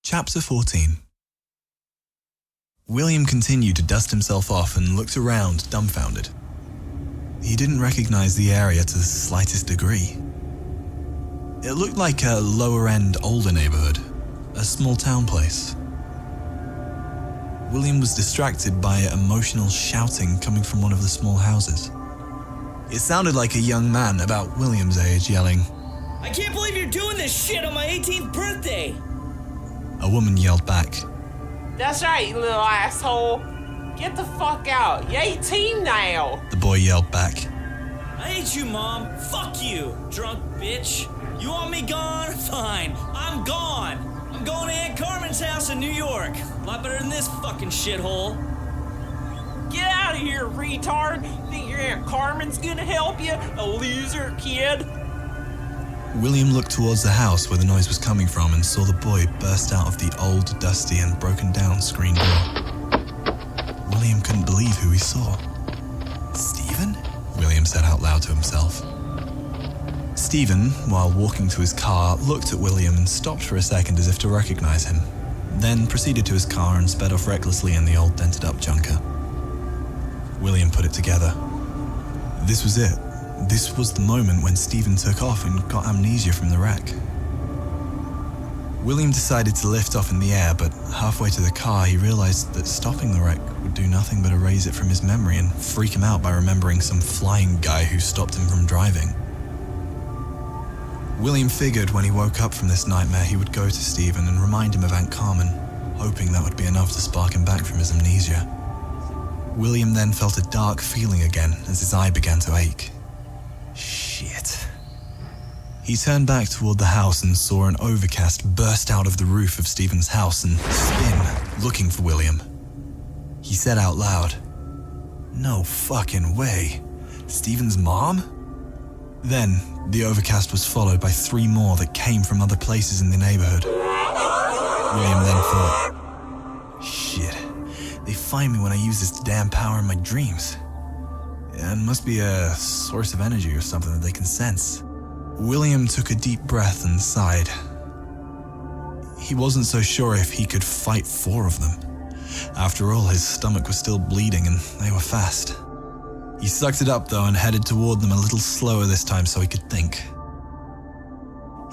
Chapter 14. William continued to dust himself off and looked around, dumbfounded. He didn't recognize the area to the slightest degree. It looked like a lower-end, older neighborhood, a small-town place. William was distracted by emotional shouting coming from one of the small houses. It sounded like a young man about William's age yelling, "I can't believe you're doing this shit on my 18th birthday!" A woman yelled back, "That's right, you little asshole. Get the fuck out. You're 18 now." The boy yelled back, "I hate you, Mom. Fuck you, drunk bitch. You want me gone? Fine. I'm gone. I'm going to Aunt Carmen's house in New York. A lot better than this fucking shithole." Get out of here, retard. Think your Aunt Carmen's gonna help you? A loser, kid. William looked towards the house where the noise was coming from and saw the boy burst out of the old, dusty and broken down screen door. William couldn't believe who he saw. "Stephen?" William said out loud to himself. Stephen, while walking to his car, looked at William and stopped for a second as if to recognize him, then proceeded to his car and sped off recklessly in the old dented-up junker. William put it together. This was it. This was the moment when Stephen took off and got amnesia from the wreck. William decided to lift off in the air, but halfway to the car he realized that stopping the wreck would do nothing but erase it from his memory and freak him out by remembering some flying guy who stopped him from driving. William figured when he woke up from this nightmare he would go to Stephen and remind him of Aunt Carmen, hoping that would be enough to spark him back from his amnesia. William then felt a dark feeling again as his eye began to ache. Shit. He turned back toward the house and saw an overcast burst out of the roof of Stephen's house and spin, looking for William. He said out loud, "No fucking way. Stephen's mom?" Then, the overcast was followed by 3 more that came from other places in the neighborhood. William then thought, "Shit, they find me when I use this damn power in my dreams. It must be a source of energy or something that they can sense." William took a deep breath and sighed. He wasn't so sure if he could fight 4 of them. After all, his stomach was still bleeding and they were fast. He sucked it up though and headed toward them a little slower this time so he could think.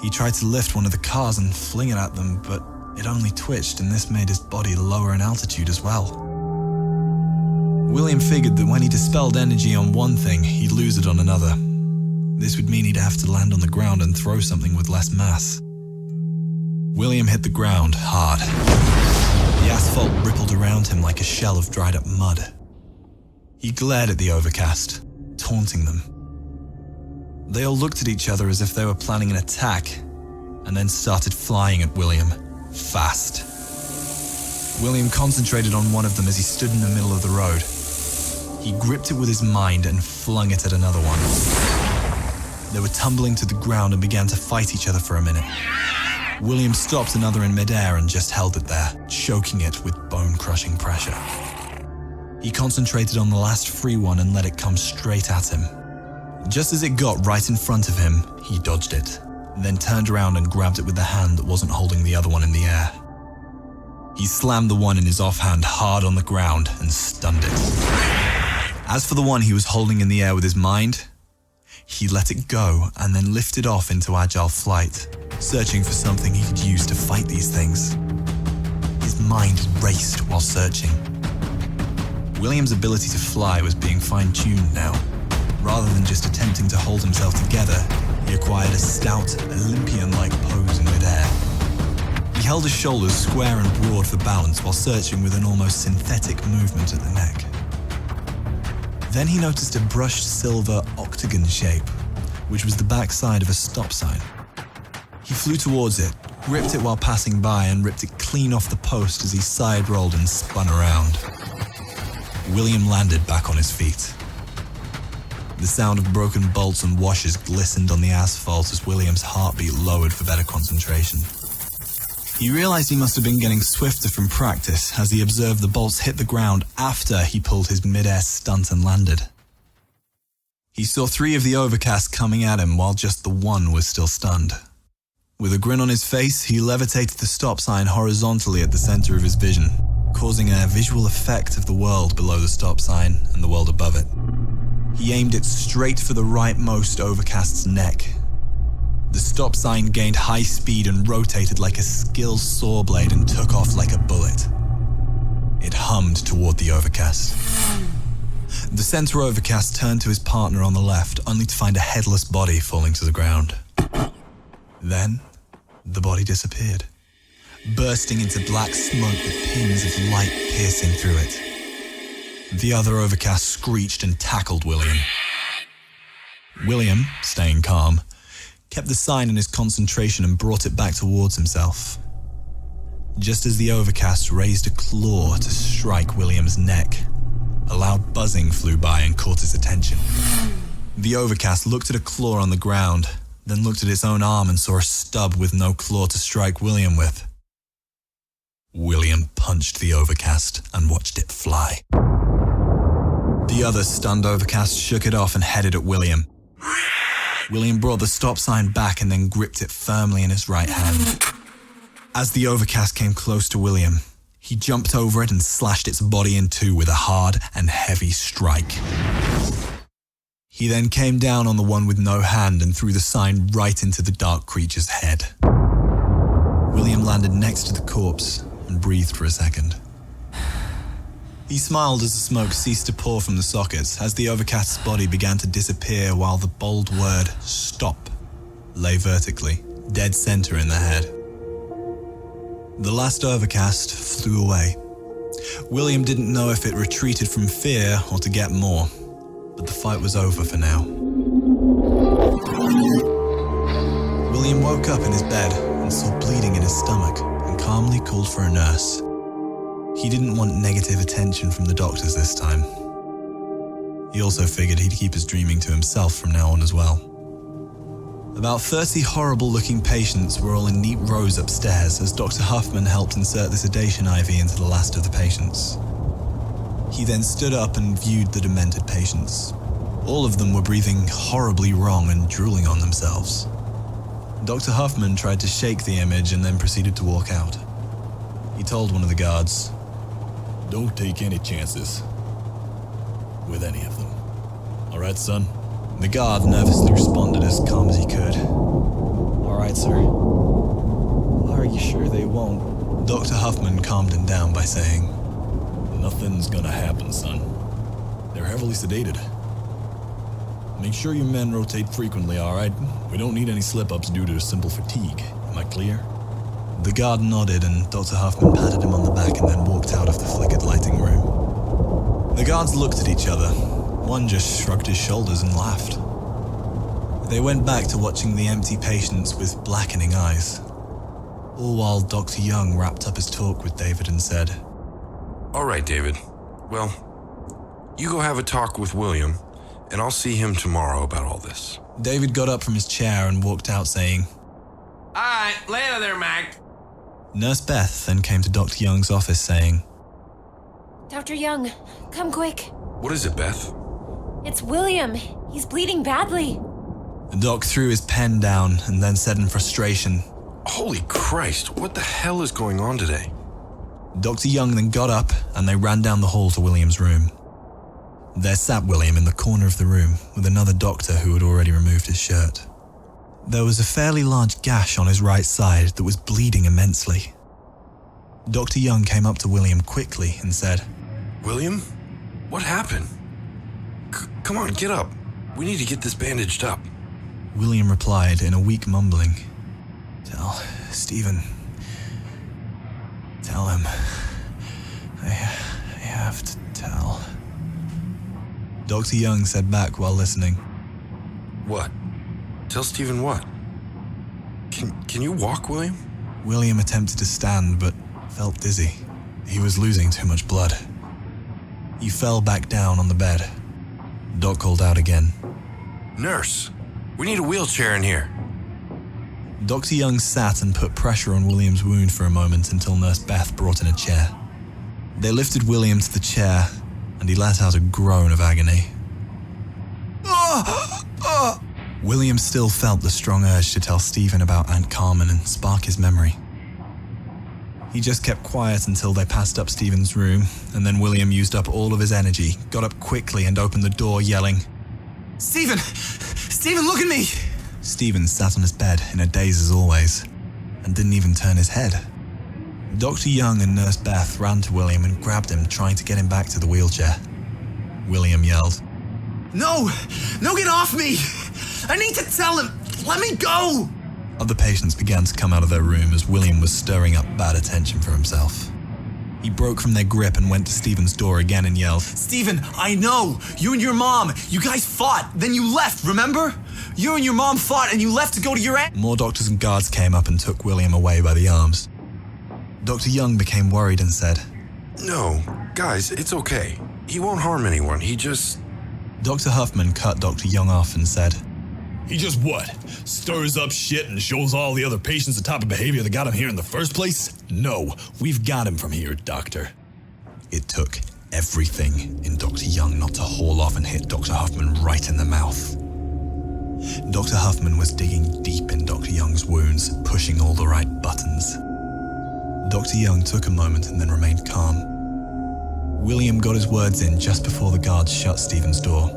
He tried to lift one of the cars and fling it at them, but it only twitched and this made his body lower in altitude as well. William figured that when he dispelled energy on one thing, he'd lose it on another. This would mean he'd have to land on the ground and throw something with less mass. William hit the ground hard. The asphalt rippled around him like a shell of dried up mud. He glared at the overcast, taunting them. They all looked at each other as if they were planning an attack, and then started flying at William, fast. William concentrated on one of them as he stood in the middle of the road. He gripped it with his mind and flung it at another one. They were tumbling to the ground and began to fight each other for a minute. William stopped another in midair and just held it there, choking it with bone-crushing pressure. He concentrated on the last free one and let it come straight at him. Just as it got right in front of him, he dodged it, then turned around and grabbed it with the hand that wasn't holding the other one in the air. He slammed the one in his offhand hard on the ground and stunned it. As for the one he was holding in the air with his mind, he let it go and then lifted off into agile flight, searching for something he could use to fight these things. His mind raced while searching. William's ability to fly was being fine-tuned now. Rather than just attempting to hold himself together, he acquired a stout, Olympian-like pose in midair. He held his shoulders square and broad for balance while searching with an almost synthetic movement at the neck. Then he noticed a brushed silver octagon shape, which was the backside of a stop sign. He flew towards it, gripped it while passing by, and ripped it clean off the post as he side-rolled and spun around. William landed back on his feet. The sound of broken bolts and washers glistened on the asphalt as William's heartbeat lowered for better concentration. He realized he must have been getting swifter from practice as he observed the bolts hit the ground after he pulled his mid-air stunt and landed. He saw 3 of the overcast coming at him while just the one was still stunned. With a grin on his face, he levitated the stop sign horizontally at the center of his vision, causing a visual effect of the world below the stop sign and the world above it. He aimed it straight for the rightmost Overcast's neck. The stop sign gained high speed and rotated like a skilled saw blade and took off like a bullet. It hummed toward the Overcast. The center Overcast turned to his partner on the left, only to find a headless body falling to the ground. Then, the body disappeared, bursting into black smoke with pins of light piercing through it. The other Overcast screeched and tackled William. William, staying calm, kept the sign in his concentration and brought it back towards himself. Just as the Overcast raised a claw to strike William's neck, a loud buzzing flew by and caught his attention. The Overcast looked at a claw on the ground, then looked at its own arm and saw a stub with no claw to strike William with. William punched the Overcast and watched it fly. The other stunned Overcast shook it off and headed at William. William brought the stop sign back and then gripped it firmly in his right hand. As the Overcast came close to William, he jumped over it and slashed its body in two with a hard and heavy strike. He then came down on the one with no hand and threw the sign right into the dark creature's head. William landed next to the corpse and breathed for a second. He smiled as the smoke ceased to pour from the sockets as the Overcast's body began to disappear while the bold word, "Stop," lay vertically, dead center in the head. The last Overcast flew away. William didn't know if it retreated from fear or to get more, but the fight was over for now. William woke up in his bed and saw bleeding in his stomach and calmly called for a nurse. He didn't want negative attention from the doctors this time. He also figured he'd keep his dreaming to himself from now on as well. About 30 horrible-looking patients were all in neat rows upstairs as Dr. Huffman helped insert the sedation IV into the last of the patients. He then stood up and viewed the demented patients. All of them were breathing horribly wrong and drooling on themselves. Dr. Huffman tried to shake the image and then proceeded to walk out. He told one of the guards, "Don't take any chances with any of them. All right, son?" The guard nervously responded as calm as he could. "All right, sir." "Are you sure they won't?" Dr. Huffman calmed him down by saying, "Nothing's gonna happen, son. They're heavily sedated. Make sure your men rotate frequently, all right? We don't need any slip-ups due to simple fatigue. Am I clear?" The guard nodded and Dr. Huffman patted him on the back and then walked out of the flickered lighting room. The guards looked at each other. One just shrugged his shoulders and laughed. They went back to watching the empty patients with blackening eyes. All while Dr. Young wrapped up his talk with David and said, "All right, David. Well, you go have a talk with William, and I'll see him tomorrow about all this." David got up from his chair and walked out saying, All right, later there, Mac. Nurse Beth then came to Dr. Young's office saying, Dr. Young, come quick. What is it, Beth? It's William. He's bleeding badly. The doc threw his pen down and then said in frustration, Holy Christ, what the hell is going on today? Dr. Young then got up and they ran down the hall to William's room. There sat William in the corner of the room with another doctor who had already removed his shirt. There was a fairly large gash on his right side that was bleeding immensely. Dr. Young came up to William quickly and said, William? What happened? Come on, get up. We need to get this bandaged up. William replied in a weak mumbling, Tell Stephen. Tell him. I have to tell. Dr. Young said back while listening, What? Tell Stephen what? Can you walk, William? William attempted to stand but felt dizzy. He was losing too much blood. He fell back down on the bed. Doc called out again. Nurse, we need a wheelchair in here. Dr. Young sat and put pressure on William's wound for a moment until Nurse Beth brought in a chair. They lifted William to the chair and he let out a groan of agony. William still felt the strong urge to tell Stephen about Aunt Carmen and spark his memory. He just kept quiet until they passed up Stephen's room, and then William used up all of his energy, got up quickly and opened the door yelling, "Stephen! Stephen, look at me!" Stephen sat on his bed in a daze as always, and didn't even turn his head. Dr. Young and Nurse Beth ran to William and grabbed him, trying to get him back to the wheelchair. William yelled, "No! No, get off me! I need to tell him! Let me go!" Other patients began to come out of their room as William was stirring up bad attention for himself. He broke from their grip and went to Stephen's door again and yelled, "Stephen, I know! You and your mom! You guys fought! Then you left, remember? You and your mom fought and you left to go to your aunt." More doctors and guards came up and took William away by the arms. Dr. Young became worried and said, No, guys, it's okay. He won't harm anyone. He just... Dr. Huffman cut Dr. Young off and said, He just what? Stirs up shit and shows all the other patients the type of behavior that got him here in the first place? No, we've got him from here, Doctor. It took everything in Dr. Young not to haul off and hit Dr. Huffman right in the mouth. Dr. Huffman was digging deep in Dr. Young's wounds, pushing all the right buttons. Dr. Young took a moment and then remained calm. William got his words in just before the guards shut Stephen's door.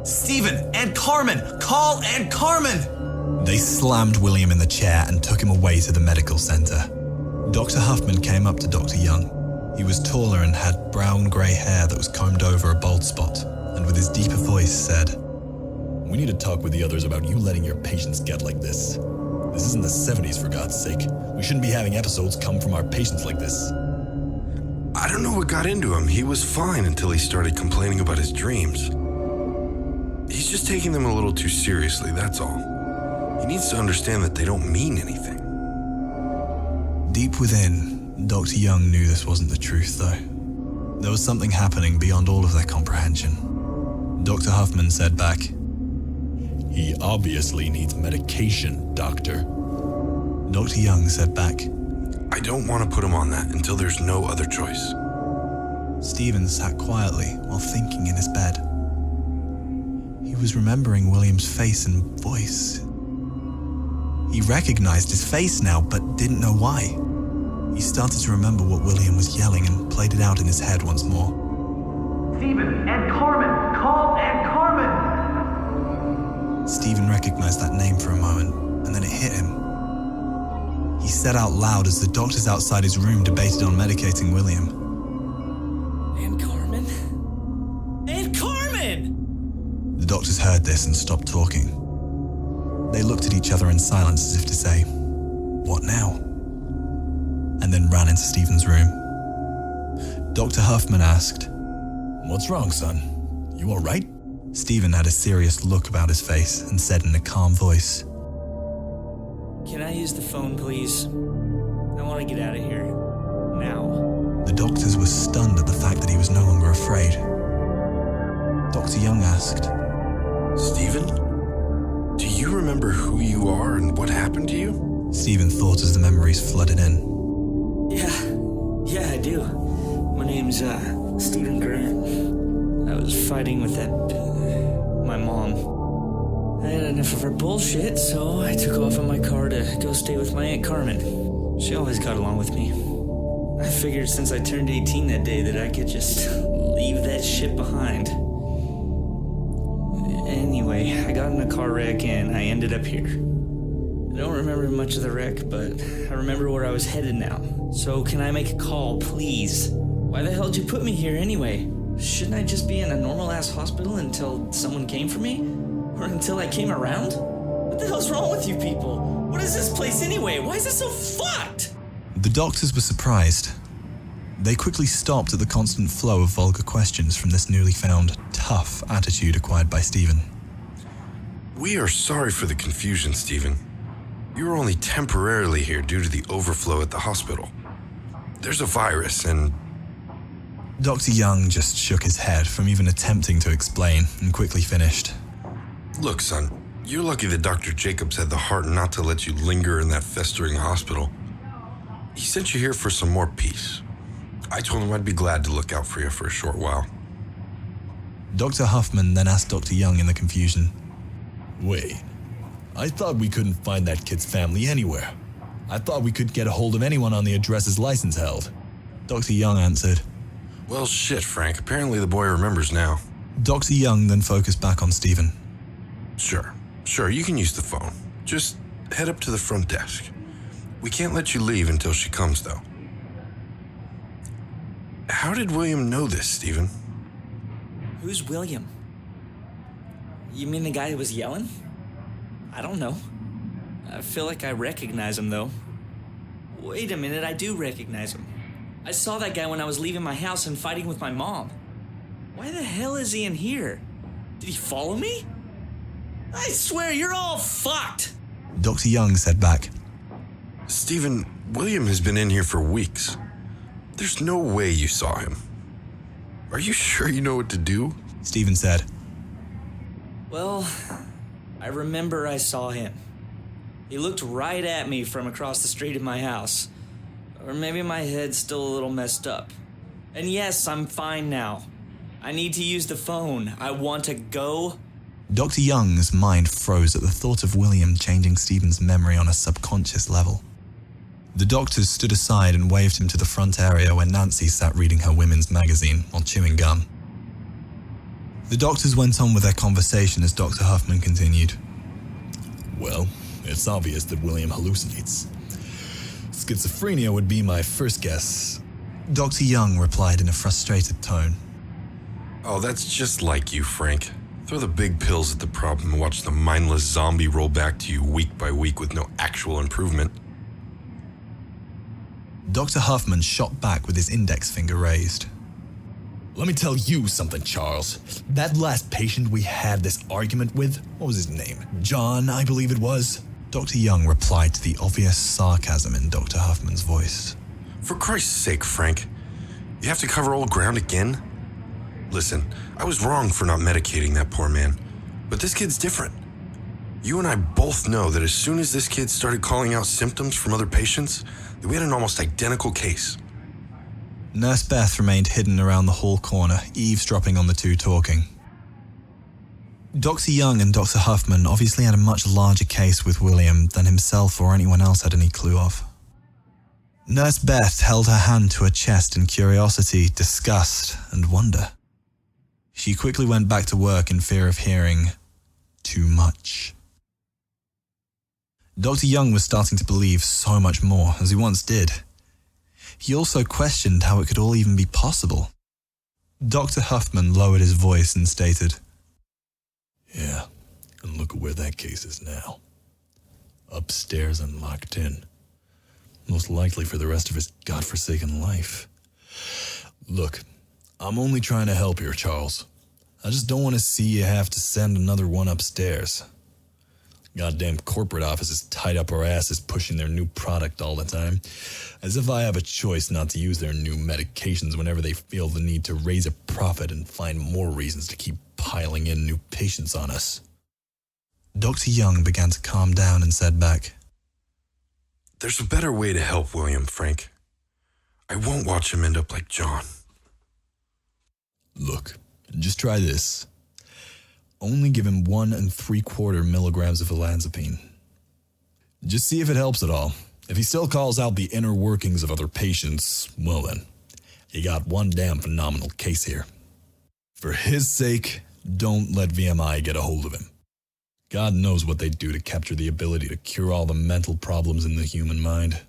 "Stephen, Aunt Carmen! Call Aunt Carmen!" They slammed William in the chair and took him away to the medical center. Dr. Huffman came up to Dr. Young. He was taller and had brown-gray hair that was combed over a bald spot, and with his deeper voice said, We need to talk with the others about you letting your patients get like this. This isn't the 70s, for God's sake. We shouldn't be having episodes come from our patients like this. I don't know what got into him. He was fine until he started complaining about his dreams. He's just taking them a little too seriously, that's all. He needs to understand that they don't mean anything. Deep within, Dr. Young knew this wasn't the truth, though. There was something happening beyond all of their comprehension. Dr. Huffman said back, He obviously needs medication, Doctor. Dr. Young said back, I don't want to put him on that until there's no other choice. Stephen sat quietly while thinking in his bed. He was remembering William's face and voice. He recognized his face now, but didn't know why. He started to remember what William was yelling and played it out in his head once more. "Stephen, Aunt Carmen! Call Aunt Carmen!" Stephen recognized that name for a moment, and then it hit him. He said out loud as the doctors outside his room debated on medicating William. Aunt Carmen? Aunt Carmen! The doctors heard this and stopped talking. They looked at each other in silence as if to say, "What now?" And then ran into Stephen's room. Dr. Huffman asked, What's wrong, son? You all right? Stephen had a serious look about his face and said in a calm voice, Can I use the phone, please? I want to get out of here. Now. The doctors were stunned at the fact that he was no longer afraid. Dr. Young asked, Stephen? Do you remember who you are and what happened to you? Stephen thought as the memories flooded in. Yeah, I do. My name's, Stephen Grant. I was fighting with my mom. I had enough of her bullshit, so I took off in my car to go stay with my Aunt Carmen. She always got along with me. I figured since I turned 18 that day that I could just leave that shit behind. Anyway, I got in a car wreck and I ended up here. I don't remember much of the wreck, but I remember where I was headed now. So can I make a call, please? Why the hell did you put me here anyway? Shouldn't I just be in a normal-ass hospital until someone came for me? Or until I came around? What the hell's wrong with you people? What is this place anyway? Why is it so fucked? The doctors were surprised. They quickly stopped at the constant flow of vulgar questions from this newly found tough attitude acquired by Stephen. We are sorry for the confusion, Stephen. You were only temporarily here due to the overflow at the hospital. There's a virus and... Dr. Young just shook his head from even attempting to explain and quickly finished. Look, son, you're lucky that Dr. Jacobs had the heart not to let you linger in that festering hospital. He sent you here for some more peace. I told him I'd be glad to look out for you for a short while. Dr. Huffman then asked Dr. Young in the confusion, Wait, I thought we couldn't find that kid's family anywhere. I thought we could get a hold of anyone on the address his license held. Dr. Young answered. Well, shit, Frank. Apparently the boy remembers now. Dr. Young then focused back on Stephen. Sure, you can use the phone. Just head up to the front desk. We can't let you leave until she comes, though. How did William know this, Stephen? Who's William? You mean the guy who was yelling? I don't know. I feel like I recognize him, though. Wait a minute, I do recognize him. I saw that guy when I was leaving my house and fighting with my mom. Why the hell is he in here? Did he follow me? I swear, you're all fucked! Dr. Young said back. Stephen, William has been in here for weeks. There's no way you saw him. Are you sure you know what to do? Stephen said. Well, I remember I saw him. He looked right at me from across the street at my house. Or maybe my head's still a little messed up. And yes, I'm fine now. I need to use the phone. I want to go. Dr. Young's mind froze at the thought of William changing Stephen's memory on a subconscious level. The doctors stood aside and waved him to the front area where Nancy sat reading her women's magazine while chewing gum. The doctors went on with their conversation as Dr. Huffman continued. Well, it's obvious that William hallucinates. Schizophrenia would be my first guess. Dr. Young replied in a frustrated tone. Oh, that's just like you, Frank. Throw the big pills at the problem and watch the mindless zombie roll back to you week by week with no actual improvement. Dr. Huffman shot back with his index finger raised. Let me tell you something, Charles. That last patient we had this argument with, what was his name? John, I believe it was. Dr. Young replied to the obvious sarcasm in Dr. Huffman's voice. For Christ's sake, Frank. You have to cover old ground again? Listen, I was wrong for not medicating that poor man, but this kid's different. You and I both know that as soon as this kid started calling out symptoms from other patients, that we had an almost identical case. Nurse Beth remained hidden around the hall corner, eavesdropping on the two talking. Dr. Young and Dr. Huffman obviously had a much larger case with William than himself or anyone else had any clue of. Nurse Beth held her hand to her chest in curiosity, disgust, and wonder. She quickly went back to work in fear of hearing too much. Dr. Young was starting to believe so much more, as he once did. He also questioned how it could all even be possible. Dr. Huffman lowered his voice and stated, Yeah, and look at where that case is now. Upstairs and locked in. Most likely for the rest of his godforsaken life. Look, I'm only trying to help here, Charles. I just don't want to see you have to send another one upstairs. Goddamn corporate offices tied up our asses pushing their new product all the time. As if I have a choice not to use their new medications whenever they feel the need to raise a profit and find more reasons to keep piling in new patients on us. Dr. Young began to calm down and said back, There's a better way to help William, Frank. I won't watch him end up like John. Look, just try this. Only give him 1 3/4 milligrams of olanzapine. Just see if it helps at all. If he still calls out the inner workings of other patients, well then, you got one damn phenomenal case here. For his sake, don't let VMI get a hold of him. God knows what they'd do to capture the ability to cure all the mental problems in the human mind.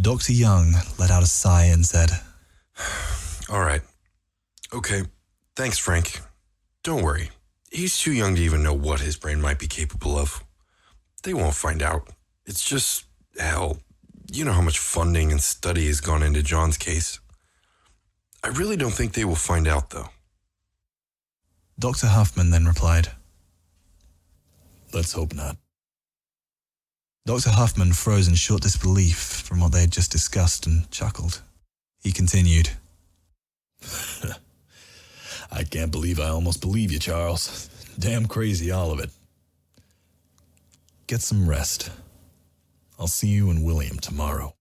Dr. Young let out a sigh and said, All right. Okay. Thanks, Frank. Don't worry. He's too young to even know what his brain might be capable of. They won't find out. It's just, hell, you know how much funding and study has gone into John's case. I really don't think they will find out, though. Dr. Huffman then replied, Let's hope not. Dr. Huffman froze in short disbelief from what they had just discussed and chuckled. He continued, I can't believe I almost believe you, Charles. Damn crazy, all of it. Get some rest. I'll see you and William tomorrow.